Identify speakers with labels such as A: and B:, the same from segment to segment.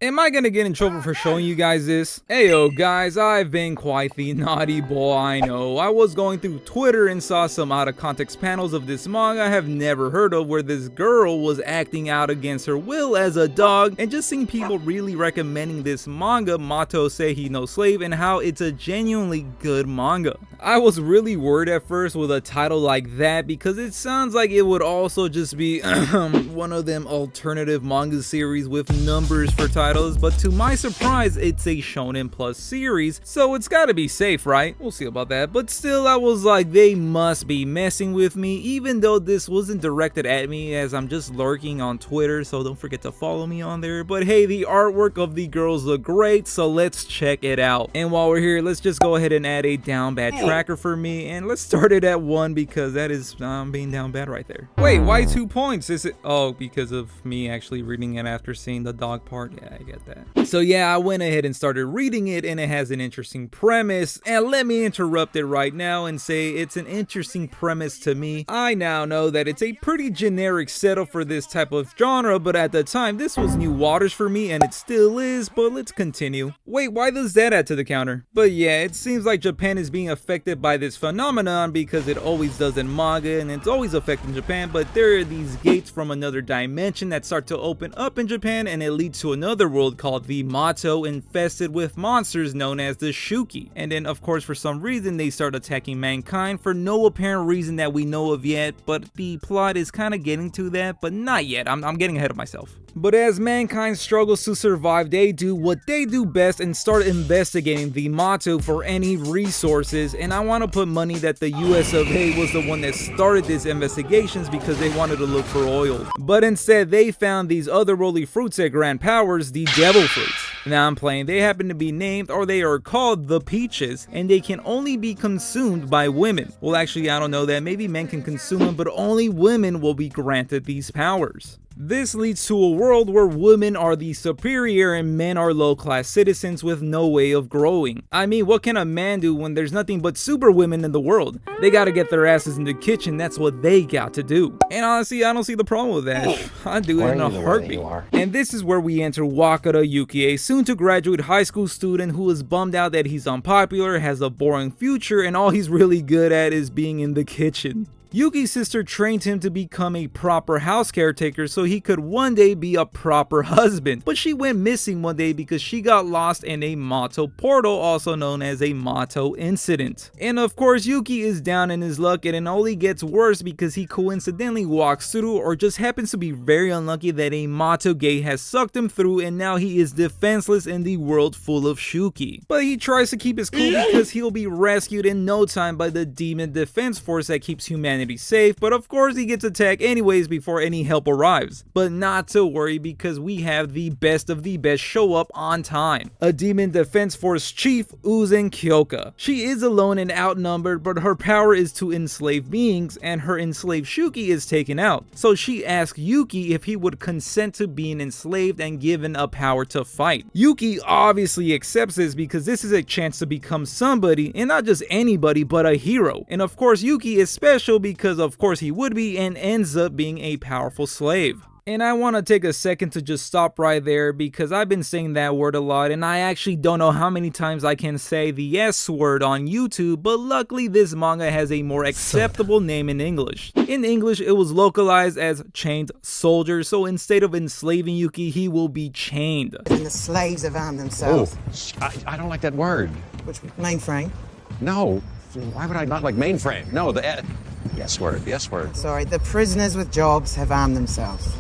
A: Am I gonna get in trouble for showing you guys this? Heyo guys, I've been quite the naughty boy, I know. I was going through Twitter and saw some out of context panels of this manga I have never heard of where this girl was acting out against her will as a dog, and just seeing people really recommending this manga, Mato Seihei no Slave, and how it's a genuinely good manga. I was really worried at first with a title like that because it sounds like it would also just be one of them alternative manga series with numbers for titles. But to my surprise, it's a Shonen Plus series, so it's gotta be safe, right? We'll see about that, but still I was like, they must be messing with me, even though this wasn't directed at me as I'm just lurking on Twitter, so don't forget to follow me on there. But hey, the artwork of the girls look great, so let's check it out. And while we're here, let's just go ahead and add a down bad tracker for me, and let's start it at 1 because that is being down bad right there. Wait, why 2 points? Is it? Oh, because of me actually reading it after seeing the dog part? Yeah, I get that. So yeah, I went ahead and started reading it, and it has an interesting premise, and let me interrupt it right now and say it's an interesting premise to me. I now know that it's a pretty generic setup for this type of genre, but at the time this was new waters for me, and it still is, but let's continue. Wait, why does that add to the counter? But yeah, it seems like Japan is being affected by this phenomenon because it always does in manga, and it's always affecting Japan, but there are these gates from another dimension that start to open up in Japan, and it leads to another world called the Mato, infested with monsters known as the Shuki. And then of course for some reason they start attacking mankind for no apparent reason that we know of yet, but the plot is kind of getting to that, but not yet. I'm getting ahead of myself. But as mankind struggles to survive, they do what they do best and start investigating the Mato for any resources, and I want to put money that the US of A was the one that started these investigations because they wanted to look for oil. But instead they found these otherworldly fruits that grant powers, the devil fruits. Now I'm playing, they happen to be named, or they are called the peaches, and they can only be consumed by women. Well actually I don't know that, maybe men can consume them, but only women will be granted these powers. This leads to a world where women are the superior and men are low-class citizens with no way of growing. I mean, what can a man do when there's nothing but super women in the world? They gotta get their asses in the kitchen, that's what they got to do. And honestly, I don't see the problem with that. I'd do it in a heartbeat. And this is where we enter Wakata Yuki, a soon-to-graduate high school student who is bummed out that he's unpopular, has a boring future, and all he's really good at is being in the kitchen. Yuki's sister trained him to become a proper house caretaker so he could one day be a proper husband, but she went missing one day because she got lost in a Mato portal, also known as a Mato incident. And of course Yuki is down in his luck, and it only gets worse because he coincidentally walks through, or just happens to be very unlucky that a Mato gate has sucked him through, and now he is defenseless in the world full of Shuki. But he tries to keep his cool because he'll be rescued in no time by the demon defense force that keeps humanity safe, but of course he gets attacked anyways before any help arrives. But not to worry because we have the best of the best show up on time. A demon defense force chief, Uzen Kyoka. She is alone and outnumbered, but her power is to enslave beings, and her enslaved Shuki is taken out. So she asks Yuki if he would consent to being enslaved and given a power to fight. Yuki obviously accepts this because this is a chance to become somebody, and not just anybody, but a hero. And of course Yuki is special because of course he would be, and ends up being a powerful slave. And I want to take a second to just stop right there because I've been saying that word a lot, and I actually don't know how many times I can say the S word on YouTube, but luckily this manga has a more acceptable name in English. In English it was localized as Chained Soldier, so instead of enslaving Yuki, he will be chained.
B: And the slaves have armed themselves.
C: Oh, I don't like that word.
B: Which mainframe?
C: No, why would I not like mainframe? No, the yes word, yes word.
B: Sorry, the prisoners with jobs have armed themselves.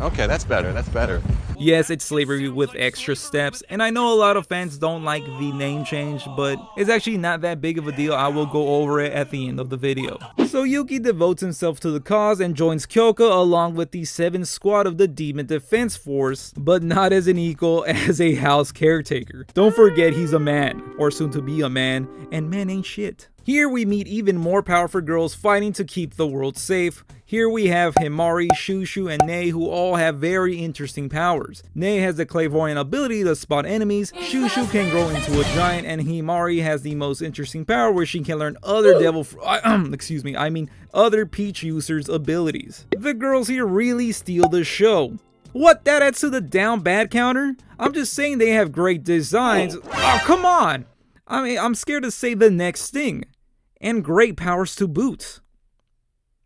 C: Okay, that's better, that's better.
A: Yes, it's slavery with extra steps, and I know a lot of fans don't like the name change, but it's actually not that big of a deal. I will go over it at the end of the video. So Yuki devotes himself to the cause and joins Kyoka along with the 7th squad of the Demon Defense Force, but not as an equal, as a house caretaker. Don't forget he's a man, or soon to be a man, and men ain't shit. Here we meet even more powerful girls fighting to keep the world safe. Here we have Himari, Shushu, and Nei, who all have very interesting powers. Nei has the clairvoyant ability to spot enemies, Shushu can grow into a giant, and Himari has the most interesting power where she can learn other other Peach users' abilities. The girls here really steal the show. What, that adds to the down bad counter? I'm just saying they have great designs. Oh, come on! I mean, I'm scared to say the next thing. And great powers to boot.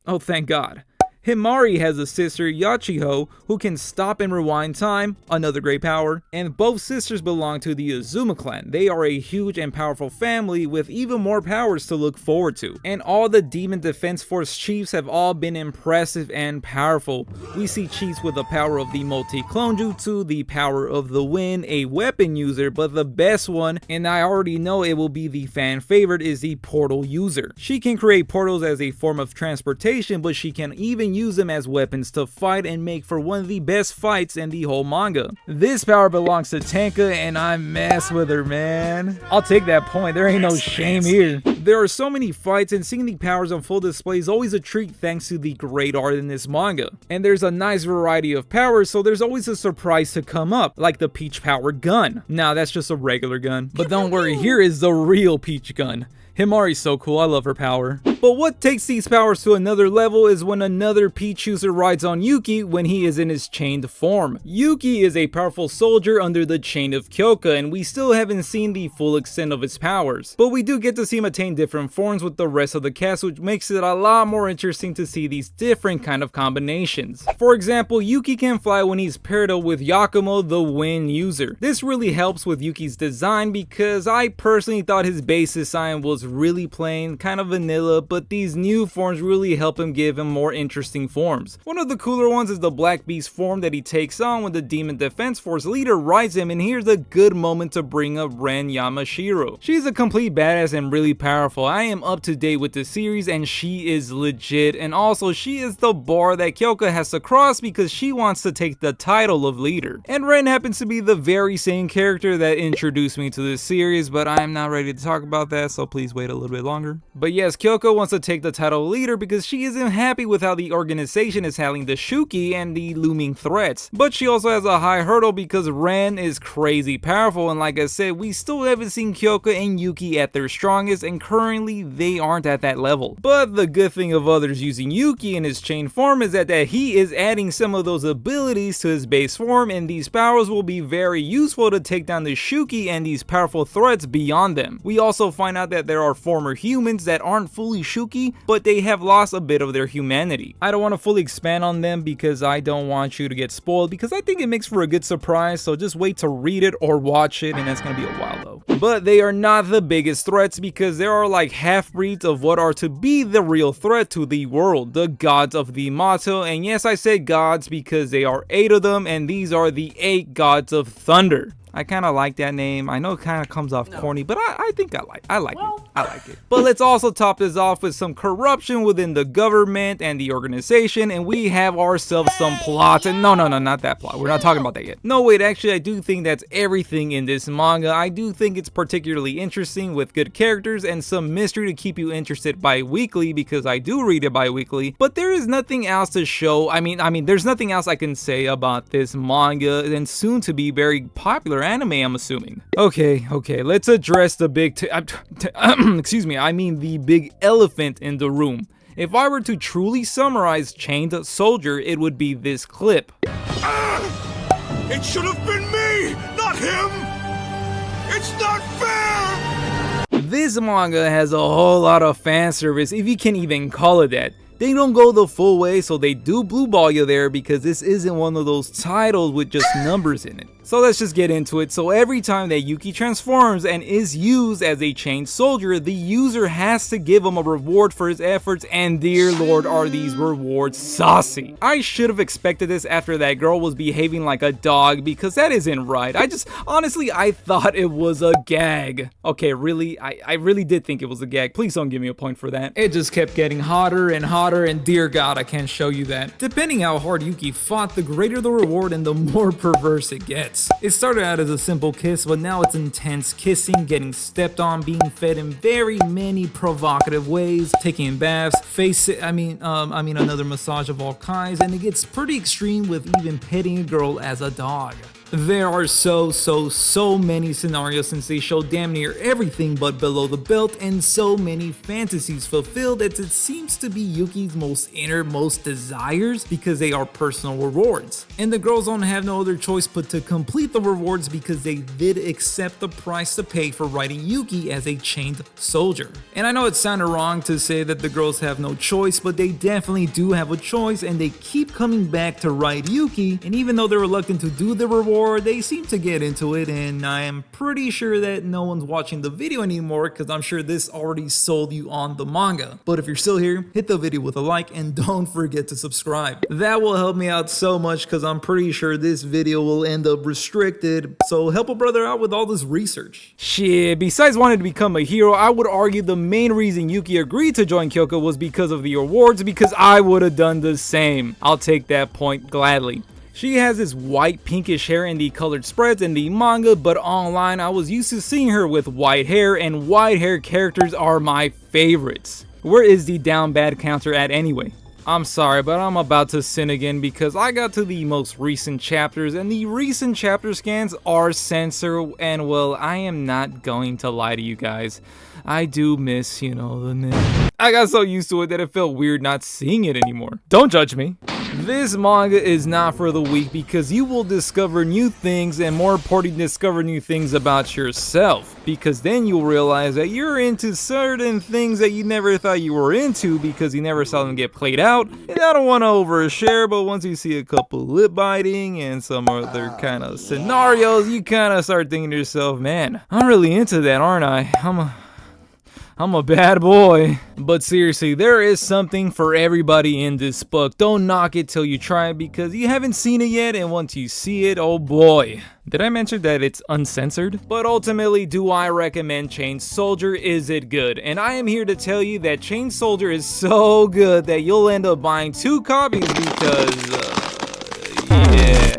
A: Oh, thank God. Himari has a sister, Yachiho, who can stop and rewind time, another great power, and both sisters belong to the Azuma clan. They are a huge and powerful family with even more powers to look forward to. And all the Demon Defense Force chiefs have all been impressive and powerful. We see chiefs with the power of the multi-clone jutsu, the power of the wind, a weapon user, but the best one, and I already know it will be the fan favorite, is the portal user. She can create portals as a form of transportation, but she can even use them as weapons to fight and make for one of the best fights in the whole manga. This power belongs to Tenka and I mess with her, man. I'll take that point, there ain't no shame here. There are so many fights and seeing the powers on full display is always a treat thanks to the great art in this manga. And there's a nice variety of powers, so there's always a surprise to come up, like the Peach powered gun. Nah, that's just a regular gun. But don't worry, here is the real Peach gun. Himari's so cool, I love her power. But what takes these powers to another level is when another Peach user rides on Yuki when he is in his chained form. Yuki is a powerful soldier under the chain of Kyoka, and we still haven't seen the full extent of his powers. But we do get to see him attain different forms with the rest of the cast, which makes it a lot more interesting to see these different kind of combinations. For example, Yuki can fly when he's paired up with Yakumo, the wind user. This really helps with Yuki's design because I personally thought his base design was really plain, kind of vanilla, but these new forms really help him give him more interesting forms. One of the cooler ones is the Black Beast form that he takes on when the Demon Defense Force leader rides him, and here's a good moment to bring up Ren Yamashiro. She's a complete badass and really powerful. I am up to date with the series and she is legit, and also she is the bar that Kyoka has to cross because she wants to take the title of leader. And Ren happens to be the very same character that introduced me to this series, but I am not ready to talk about that, so please wait a little bit longer. But yes, Kyoko wants to take the title of leader because she isn't happy with how the organization is handling the Shuki and the looming threats. But she also has a high hurdle because Ren is crazy powerful, and like I said, we still haven't seen Kyoka and Yuki at their strongest, and currently they aren't at that level. But the good thing of others using Yuki in his chain form is that he is adding some of those abilities to his base form, and these powers will be very useful to take down the Shuki and these powerful threats beyond them. We also find out that there are former humans that aren't fully Shuki, but they have lost a bit of their humanity. I don't want to fully expand on them because I don't want you to get spoiled, because I think it makes for a good surprise, so just wait to read it or watch it, and that's gonna be a while though. But they are not the biggest threats because there are like half-breeds of what are to be the real threat to the world, the gods of the Mato, and yes, I said gods because they are 8 of them, and these are the 8 gods of thunder. I kind of like that name. I know it kind of comes off corny, but I think I like it. But let's also top this off with some corruption within the government and the organization, and we have ourselves some plots. And no, not that plot. We're not talking about that yet. No, wait, actually, I do think that's everything in this manga. I do think it's particularly interesting with good characters and some mystery to keep you interested bi-weekly, because I do read it bi-weekly, but there is nothing else to show. I mean, there's nothing else I can say about this manga and soon to be very popular anime, I'm assuming. Okay, let's address the big excuse me, I mean the big elephant in the room. If I were to truly summarize Chained Soldier, it would be this clip.
D: It should have been me, not him! It's not fair!
A: This manga has a whole lot of fan service, if you can even call it that. They don't go the full way, so they do blue ball you there because this isn't one of those titles with just numbers in it. So let's just get into it. So every time that Yuki transforms and is used as a chained soldier, the user has to give him a reward for his efforts, and dear lord are these rewards saucy. I should have expected this after that girl was behaving like a dog, because that isn't right. Honestly, I thought it was a gag. Okay, really? I really did think it was a gag. Please don't give me a point for that. It just kept getting hotter and hotter, and dear god, I can't show you that. Depending how hard Yuki fought, the greater the reward and the more perverse it gets. It started out as a simple kiss, but now it's intense kissing, getting stepped on, being fed in very many provocative ways, taking baths, another massage of all kinds, and it gets pretty extreme with even petting a girl as a dog. There are so many scenarios since they show damn near everything but below the belt, and so many fantasies fulfilled as it seems to be Yuki's most innermost desires because they are personal rewards. And the girls don't have no other choice but to complete the rewards because they did accept the price to pay for writing Yuki as a chained soldier. And I know it sounded wrong to say that the girls have no choice, but they definitely do have a choice, and they keep coming back to write Yuki, and even though they're reluctant to do the reward, they seem to get into it, and I am pretty sure that no one's watching the video anymore because I'm sure this already sold you on the manga. But if you're still here, hit the video with a like and don't forget to subscribe. That will help me out so much because I'm pretty sure this video will end up restricted, so help a brother out with all this research. Shit, besides wanting to become a hero, I would argue the main reason Yuki agreed to join Kyoko was because of the awards, because I would have done the same. I'll take that point gladly. She has this white pinkish hair in the colored spreads in the manga, but online I was used to seeing her with white hair, and white hair characters are my favorites. Where is the down bad counter at anyway? I'm sorry, but I'm about to sin again because I got to the most recent chapters, and the recent chapter scans are censored, and well, I am not going to lie to you guys. I do miss, the name. I got so used to it that it felt weird not seeing it anymore. Don't judge me. This manga is not for the weak because you will discover new things, and more importantly, discover new things about yourself, because then you'll realize that you're into certain things that you never thought you were into because you never saw them get played out. And I don't want to overshare, but once you see a couple lip biting and some other kind of scenarios, you kind of start thinking to yourself, man, I'm really into that, aren't I? I'm a bad boy. But seriously, there is something for everybody in this book. Don't knock it till you try it because you haven't seen it yet, and once you see it, oh boy. Did I mention that it's uncensored? But ultimately, do I recommend Chained Soldier? Is it good? And I am here to tell you that Chained Soldier is so good that you'll end up buying 2 copies because, yeah.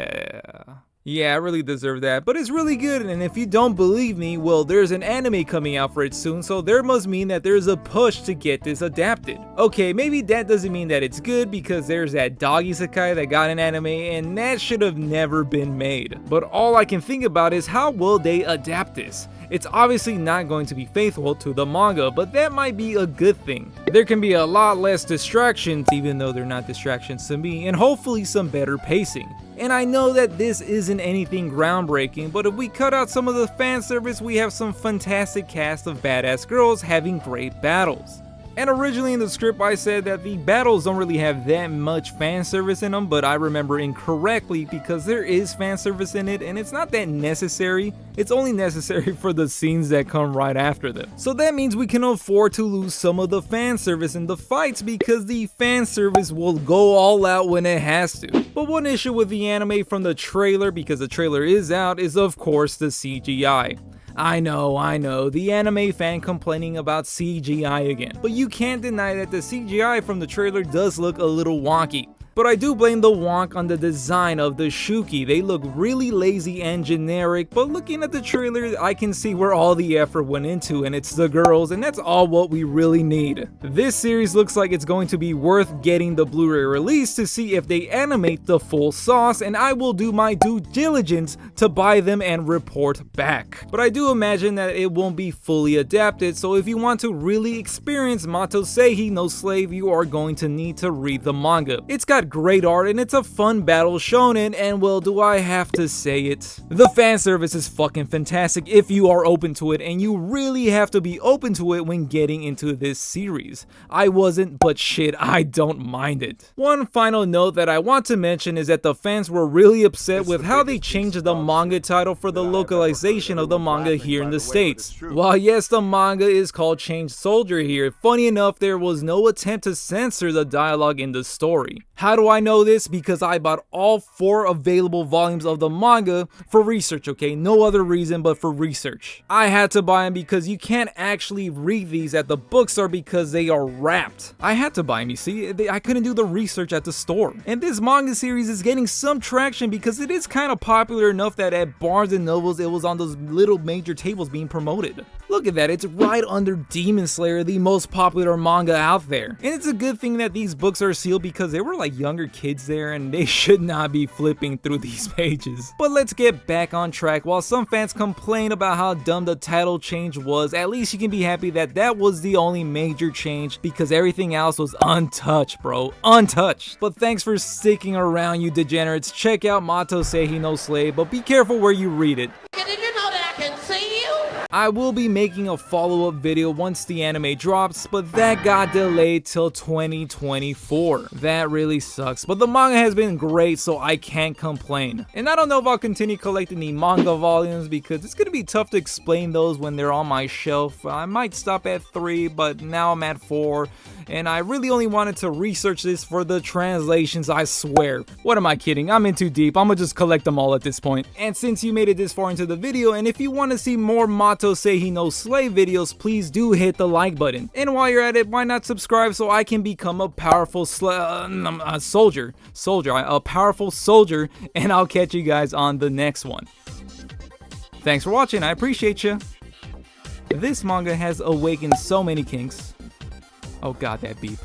A: Yeah, I really deserve that, but it's really good, and if you don't believe me, well, there's an anime coming out for it soon, so there must mean that there's a push to get this adapted. Okay, maybe that doesn't mean that it's good because there's that dog isekai that got an anime, and that should have never been made. But all I can think about is how will they adapt this? It's obviously not going to be faithful to the manga, but that might be a good thing. There can be a lot less distractions, even though they're not distractions to me, and hopefully some better pacing. And I know that this isn't anything groundbreaking, but if we cut out some of the fan service, we have some fantastic cast of badass girls having great battles. And originally in the script I said that the battles don't really have that much fan service in them, but I remember incorrectly because there is fan service in it, and it's not that necessary. It's only necessary for the scenes that come right after them. So that means we can afford to lose some of the fan service in the fights because the fan service will go all out when it has to. But one issue with the anime from the trailer, because the trailer is out, is of course the CGI. I know, the anime fan complaining about CGI again. But you can't deny that the CGI from the trailer does look a little wonky. But I do blame the wonk on the design of the Shuki. They look really lazy and generic, but looking at the trailer, I can see where all the effort went into, and it's the girls, and that's all what we really need. This series looks like it's going to be worth getting the Blu-ray release to see if they animate the full sauce, and I will do my due diligence to buy them and report back. But I do imagine that it won't be fully adapted, so if you want to really experience Mato Seihei no Slave, you are going to need to read the manga. It's got great art and it's a fun battle shonen, and well, do I have to say it? The fan service is fucking fantastic if you are open to it, and you really have to be open to it when getting into this series. I wasn't, but shit, I don't mind it. One final note that I want to mention is that the fans were really upset with how they changed the manga title for the localization of the manga here in the States. While yes, the manga is called Chained Soldier here, funny enough, there was no attempt to censor the dialogue in the story. How do I know this? Because I bought all 4 available volumes of the manga for research, okay? No other reason but for research. I had to buy them because you can't actually read these at the bookstore because they are wrapped. I had to buy them, you see? I couldn't do the research at the store. And this manga series is getting some traction because it is kind of popular enough that at Barnes & Nobles it was on those little major tables being promoted. Look at that, it's right under Demon Slayer, the most popular manga out there. And it's a good thing that these books are sealed because they were like younger kids there and they should not be flipping through these pages. But let's get back on track. While some fans complain about how dumb the title change was, at least you can be happy that that was the only major change because everything else was untouched, bro. Untouched. But thanks for sticking around, you degenerates. Check out Mato Seihei no Slave, but be careful where you read it.
E: Did you know that I can see you?
A: I will be making a follow-up video once the anime drops, but that got delayed till 2024. That really sucks, but the manga has been great, so I can't complain. And I don't know if I'll continue collecting the manga volumes because it's gonna be tough to explain those when they're on my shelf. I might stop at 3, but now I'm at 4. And I really only wanted to research this for the translations, I swear. What am I kidding? I'm in too deep. I'ma just collect them all at this point. And since you made it this far into the video, and if you want to see more Mato Seihei no Slave videos, please do hit the like button. And while you're at it, why not subscribe so I can become a powerful soldier, a powerful soldier, and I'll catch you guys on the next one. Thanks for watching, I appreciate you. This manga has awakened so many kinks. Oh god, that beep.